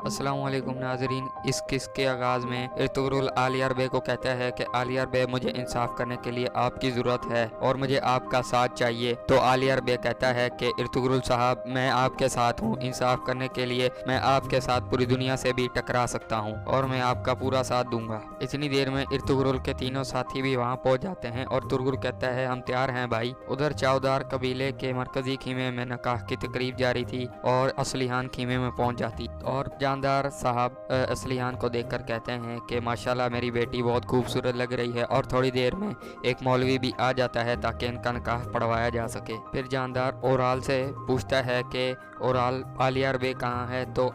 अस्सलाम वालेकुम नाजरीन। इस किस के आगाज़ में इर्तुगरुल आलियार बे को कहता है कि आलियार बे मुझे इंसाफ करने के लिए आपकी ज़रूरत है और मुझे आपका साथ चाहिए। तो आलियार बे कहता है कि इर्तुगरुल साहब, मैं आपके साथ हूँ। इंसाफ करने के लिए मैं आपके साथ पूरी दुनिया से भी टकरा सकता हूँ और मैं आपका पूरा साथ दूंगा। इतनी देर में इर्तुगरुल के तीनों साथी भी वहाँ पहुँच जाते हैं और तुर्गुल कहता है हम तैयार हैं भाई। उधर चौदार कबीले के मरकजी खीमे में नकाह की तकरीब जारी थी और असलिहान खीमे में पहुँच जाती और जानदार साहब असलिहान को देखकर कहते हैं कि माशाल्लाह मेरी बेटी बहुत खूबसूरत लग रही है। और थोड़ी देर में एक मौलवी भी आ जाता है ताकि इनका निकाह पढ़वाया जा सके। फिर जानदार ओराल से पूछता है कि ओराल आलियार बे कहाँ है। तो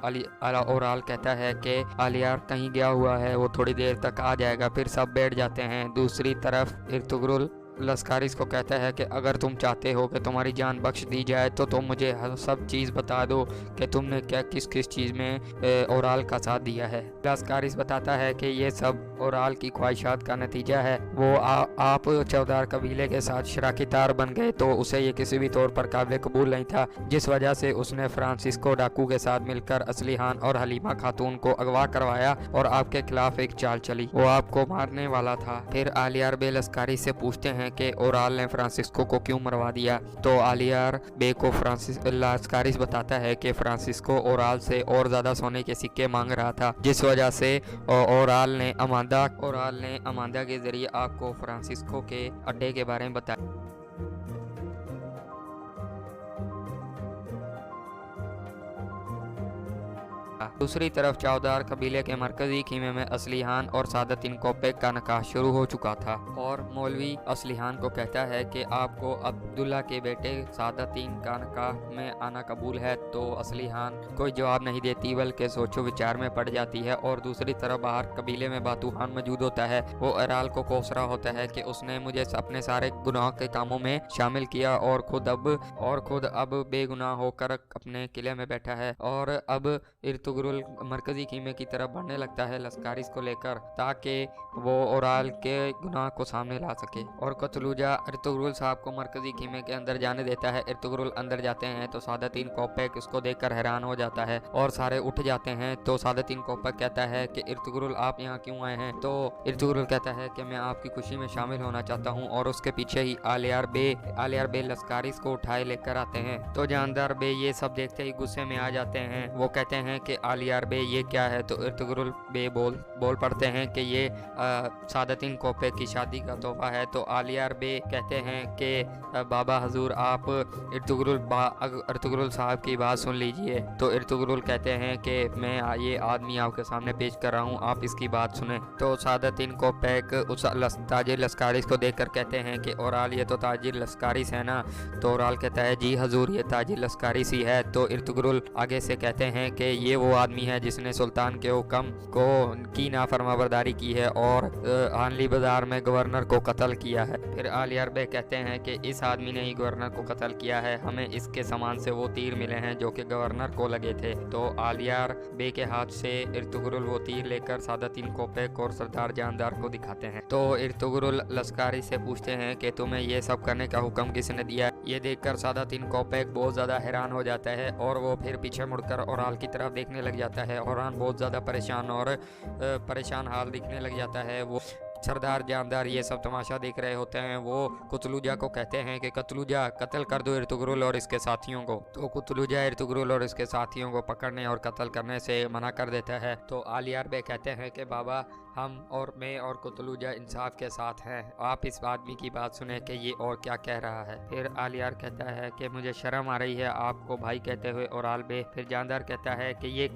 ओराल कहता है कि आलियार कहीं गया हुआ है, वो थोड़ी देर तक आ जाएगा। फिर सब बैठ जाते हैं। दूसरी तरफ इर्तुगरुल लस्कारिस को कहता है कि अगर तुम चाहते हो कि तुम्हारी जान बख्श दी जाए तो तुम मुझे सब चीज़ बता दो कि तुमने क्या किस किस चीज़ में ओराल का साथ दिया है। लस्कारिस बताता है कि ये सब ओराल की ख्वाहिशात का नतीजा है। वो आप चौदार कबीले के साथ शराकितार बन गए तो उसे ये किसी भी तौर पर काबिल कबूल नहीं था, जिस वजह से उसने फ्रांसिस्को डाकू के साथ मिलकर असलिहान और हलीमा खातून को अगवा करवाया और आपके खिलाफ एक चाल चली। वो आपको मारने वाला था। फिर आलियार बे लस्कारिस से पूछते हैं कि ओराल ने फ्रांसिस्को को क्यों मरवा दिया। तो आलियार बे को लस्कारिस बताता है कि फ्रांसिस्को ओराल से और ज्यादा सोने के सिक्के मांग रहा था, जिस वजह से ओराल ने अमांदा के जरिए आपको फ्रांसिस्को के अड्डे के बारे में बताया। दूसरी तरफ चौदार कबीले के मरकजी खीमे में असलिहान और सादतिन कोपेक का निकाह शुरू हो चुका था और मौलवी असलिहान को कहता है कि आपको अब्दुल्ला के बेटे सादतिन का निकाह में आना कबूल है। तो असलिहान कोई जवाब नहीं देती बल्कि सोचो विचार में पड़ जाती है। और दूसरी तरफ बाहर कबीले में बातूहान मौजूद होता है। वो अराल को कोस रहा होता है कि उसने मुझे अपने सारे गुनाह के कामों में शामिल किया और खुद अब बेगुनाह होकर अपने किले में बैठा है। और अब इर्तुगरुल मरकजी खीमे की तरफ बढ़ने लगता है लस्कारिस को लेकर, ताकि वो ओराल के गुनाह को सामने ला सके। और कतलुजा इर्तुगरुल साहब को मरकजी खीमे के अंदर जाने देता है। इर्तुगरुल अंदर जाते हैं तो सादतिन कोपेक उसको देखकर हैरान हो जाता है और सारे उठ जाते हैं। तो सादतिन कोपेक कहता है कि इर्तुगरुल आप यहाँ क्यों आए हैं। तो इर्तुगरुल कहता है कि मैं आपकी खुशी में शामिल होना चाहता हूँ। और उसके पीछे ही आलियार बे लस्कारिस को उठाए लेकर आते हैं। तो जानदार बे ये सब देखते ही गुस्से में आ जाते हैं। वो कहते हैं कि आलियार बे ये क्या है। तो इर्तुगरुल बे बोल पड़ते हैं कि ये सादतिन कोपेक की शादी का तोहफा है। तो आलियार बे कहते हैं कि बाबा हजूर आप इर्तुगरुल साहब की बात सुन लीजिए। तो इर्तुगरुल कहते हैं कि मैं ये आदमी आपके सामने पेश कर रहा हूँ, आप इसकी बात सुने। तो सादतिन कोपेक उस ताजिर लस्कारिस को देखकर कहते हैं कि ओराल ये तो ताजिर लस्कारिस है ना। तो ओराल कहता है जी हजूर ये ताजिर लस्कारिस ही है। तो इर्तुगरुल आगे से कहते हैं कि ये वो आदमी है जिसने सुल्तान के हुक्म की नाफरमाबरदारी की है और हानली बाजार में गवर्नर को कत्ल किया है। फिर आलियार बे कहते हैं कि इस आदमी ने ही गवर्नर को कत्ल किया है, हमें इसके सामान से वो तीर मिले हैं जो कि गवर्नर को लगे थे। तो आलियार बे के हाथ से इर्तुगरुल वो तीर लेकर सादतिन कोपेक और सरदार जानदार को दिखाते हैं। तो इर्तुगरुल लस्कारी से पूछते हैं कि तुम्हें ये सब करने का हुक्म किसने दिया। ये देखकर सादतिन कोपेक बहुत ज्यादा हैरान हो जाता है और वो फिर पीछे मुड़कर ओराल की तरफ देखने लग जाता है। ओराल बहुत ज्यादा परेशान हाल दिखने लग जाता है। वो सरदार जानदार ये सब तमाशा देख रहे होते हैं। वो कुतलुजा को कहते हैं कि कुतलुजा कत्ल कर दो इर्तुगरुल और इसके साथियों को। तो कुतलुजा इर्तुगरुल और इसके साथियों को पकड़ने और कत्ल करने से मना कर देता है। तो आलियार बे कहते हैं कि बाबा हम और मैं और कुतलुजा इंसाफ के साथ हैं, आप इस आदमी की बात सुने कि ये और क्या कह रहा है। फिर आलियार कहता है कि मुझे शर्म आ रही है आपको भाई कहते हुए ओराल बे। फिर जानदार कहता है कि ये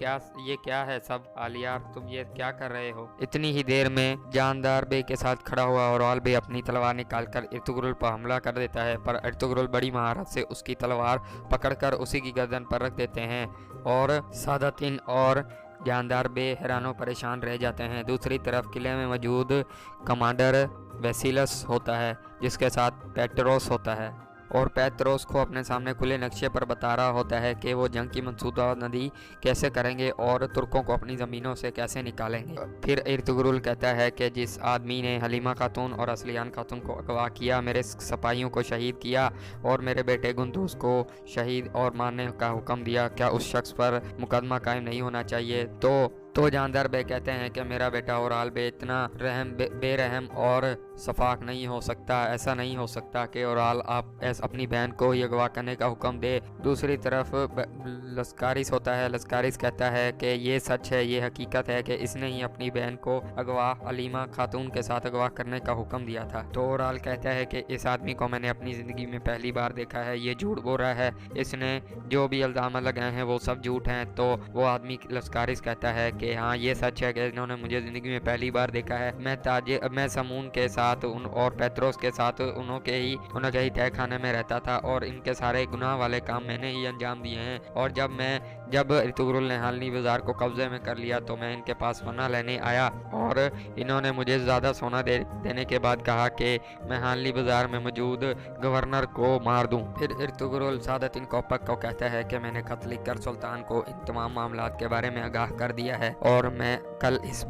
क्या है सब आलियार, तुम ये क्या कर रहे हो। इतनी ही देर में जानदार बे के साथ खड़ा हुआ ओराल बे अपनी तलवार निकालकर इर्तुगरुल पर हमला कर देता है, पर इर्तुगरुल बड़ी महारत से उसकी तलवार पकड़कर उसी की गर्दन पर रख देते हैं और सादतिन और जानदार बे हैरानो परेशान रह जाते हैं। दूसरी तरफ किले में मौजूद कमांडर वेसिलस होता है जिसके साथ पेट्रोस होता है। और पेत्रोस को अपने सामने खुले नक्शे पर बता रहा होता है कि वो जंग की मंसूबा बंदी कैसे करेंगे और तुर्कों को अपनी ज़मीनों से कैसे निकालेंगे। फिर इर्तुगरुल कहता है कि जिस आदमी ने हलीमा खातून और असलियान खातून को अगवा किया, मेरे सिपाहियों को शहीद किया और मेरे बेटे गुंदूस को शहीद और मारने का हुक्म दिया, क्या उस शख्स पर मुकदमा कायम नहीं होना चाहिए? तो जानदार बे कहते हैं कि मेरा बेटा ओराल बे इतना बेरहम और शफाक नहीं हो सकता। ऐसा नहीं हो सकता कि ओराल आप अपनी बहन को ही अगवा करने का हुक्म दे। दूसरी तरफ लस्कारिस होता है। लस्कारिस कहता है कि ये सच है, ये हकीकत है कि इसने ही अपनी बहन को अगवा हलीमा खातून के साथ अगवा करने का हुक्म दिया था। तो ओराल कहता है कि इस आदमी को मैंने अपनी ज़िंदगी में पहली बार देखा है, ये झूठ बोल रहा है, इसने जो भी इल्ज़ाम लगाए हैं वो सब झूठ हैं। तो वो आदमी लस्कारिस कहता है कि हाँ ये सच है कि इन्होंने मुझे ज़िंदगी में पहली बार देखा है। मैं समून के साथ और पेत्रोस के साथ उनके ही तय खाने में रहता था और इनके सारे गुनाह वाले काम मैंने ही अंजाम दिए हैं। और जब इर्तुगरुल ने हालनी बाजार को कब्जे में कर लिया तो मैं इनके पास पनाह लेने आया और इन्होंने मुझे ज़्यादा सोना देने के बाद कहा कि मैं हालनी बाजार में मौजूद गवर्नर को मार दूं। फिर इर्तुगरुल सादतिन कोपक को कहता है कि मैंने खत लिखकर सुल्तान को इन तमाम मामलात के बारे में आगाह कर दिया है और मैं कल इस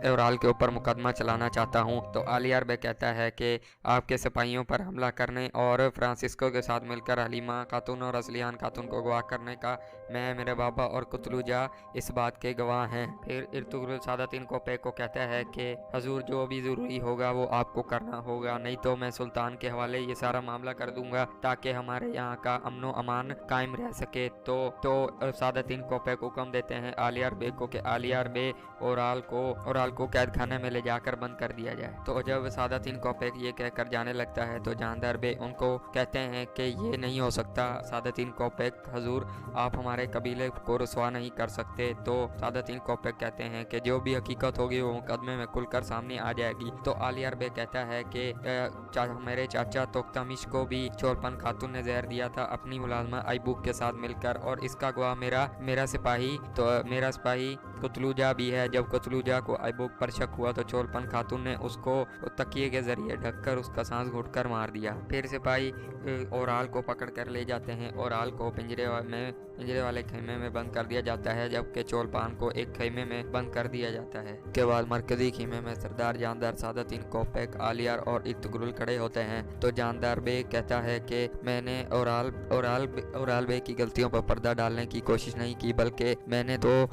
ओराल के ऊपर मुकदमा चलाना चाहता हूं। तो आलियार बे कहता है कि आपके सिपाहियों पर हमला करने और फ्रांसिस्को के साथ मिलकर हलीमा खातून और असलियान खातून को अगवा करने का मैं, मेरे बाबा और कुतलुजा इस बात के गवाह हैं। फिर इर्तुगरुल सादतिन कोपे को कहता है कि हजूर जो भी ज़रूरी होगा वो आपको करना होगा, नहीं तो मैं सुल्तान के हवाले ये सारा मामला कर दूंगा ताकि हमारे यहाँ का अमनो अमान कायम रह सके। तो सादतिन कोपे को हुक्म देते हैं आलियार बे को कि आलियार बे ओराल को कैद खाने में ले जाकर बंद कर दिया जाए। तो जब सादतिन कोपे ये कहकर जाने लगता है तो जानदार बे उनको कहते हैं कि ये नहीं हो सकता सादतिन कोपे, हजूर आप हमारे कबीले को रुसवा नहीं कर सकते। तो सादतिन कोपे कहते हैं कि जो भी हकीकत होगी वो मुकदमे में खुलकर सामने आ जाएगी। तो आलियार बे कहता है कि मेरे चाचा तोख्तमिश को भी चोरपन खातून ने जहर दिया था अपनी मुलाजमा आइबूक के साथ मिलकर, और इसका गवाह मेरा सिपाही कुतलुजा भी है। जब कुतलुजा को आइबूक पर शक हुआ तो चोरपन खातून ने उसको तकिए के जरिए ढककर उसका सांस घुटकर मार दिया। फिर सिपाही ओराल को पकड़ कर ले जाते हैं। ओराल को पिंजरे वाले खेमे में बंद कर दिया जाता है, जबकि चोलपान को एक खेमे में बंद कर दिया जाता है। के बाद मरकजी खेमे में सरदार जानदार सादतिन कोपेक, आलियार और इर्तुगरुल खड़े होते हैं। तो जानदार बे कहता है कि मैंने ओराल बे की गलतियों पर पर्दा डालने की कोशिश नहीं की, बल्कि मैंने तो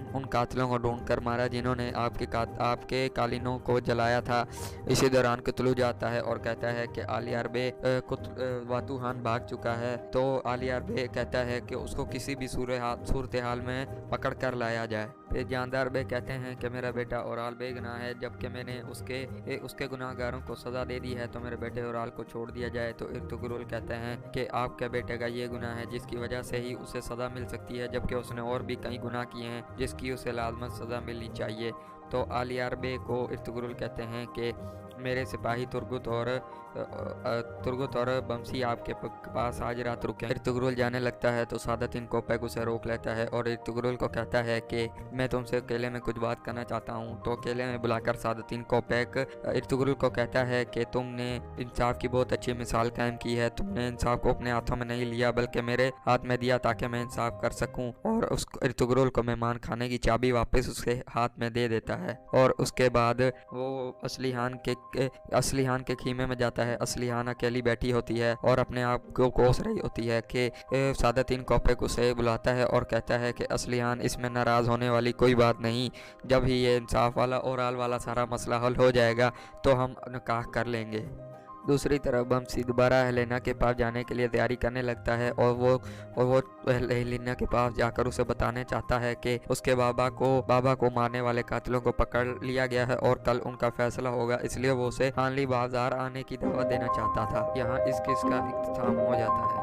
उन कातिलों को ढूंढ कर मारा जिन्होंने आपके कालीनों को जलाया था। इसी दौरान कुतलुजा जाता है और कहता है कि आलियार बे वातुहान भाग चुका है। तो आलियार बे कहता है कि उसको किसी भी सूरत हाल में पकड़ कर लाया जाए। फिर जानदार बे कहते हैं कि मेरा बेटा ओराल बेगुनाह है, जबकि मैंने उसके गुनाहगारों को सज़ा दे दी है, तो मेरे बेटे ओराल को छोड़ दिया जाए। तो इर्तुगरुल कहते हैं कि आपके बेटे का ये गुनाह है जिसकी वजह से ही उसे सज़ा मिल सकती है, जबकि उसने और भी कई गुनाह किए हैं जिसकी उसे लाजमत सज़ा मिलनी चाहिए। तो आलियार बे को इर्तुगरुल कहते हैं कि मेरे सिपाही तुर्गुत और बमसी आपके पास आज रात रुके। इर्तुगरुल जाने लगता है तो सादतिन कोपेक उसे रोक लेता है और इर्तुगरुल को कहता है कि मैं तुमसे अकेले में कुछ बात करना चाहता हूँ। तो अकेले में बुलाकर सादतिन कोपेक इर्तुगरुल को कहता है कि तुमने इंसाफ की बहुत अच्छी मिसाल कायम की है। तुमने इंसाफ को अपने हाथों में नहीं लिया बल्कि मेरे हाथ में दिया ताकि मैं इंसाफ कर सकूँ। और उस इर्तुगरुल को मेहमान खाने की चाबी वापस उसके हाथ में दे देता है और उसके बाद वो असलिहान के खीमे में जाता है। असलिहान अकेली बैठी होती है और अपने आप को कोस रही होती है कि सादतिन कोपेक उसे बुलाता है और कहता है कि असलिहान, इसमें नाराज़ होने वाली कोई बात नहीं, जब ही ये इंसाफ वाला ओराल वाला सारा मसला हल हो जाएगा तो हम निकाह कर लेंगे। दूसरी तरफ बमसी दोबारा हेलेना के पास जाने के लिए तैयारी करने लगता है और वो हेलेना के पास जाकर उसे बताने चाहता है कि उसके बाबा को मारने वाले कातिलों को पकड़ लिया गया है और कल उनका फैसला होगा, इसलिए वो उसे हानली बाजार आने की दावत देना चाहता था। यहाँ इस किस का इख्तिताम हो जाता है।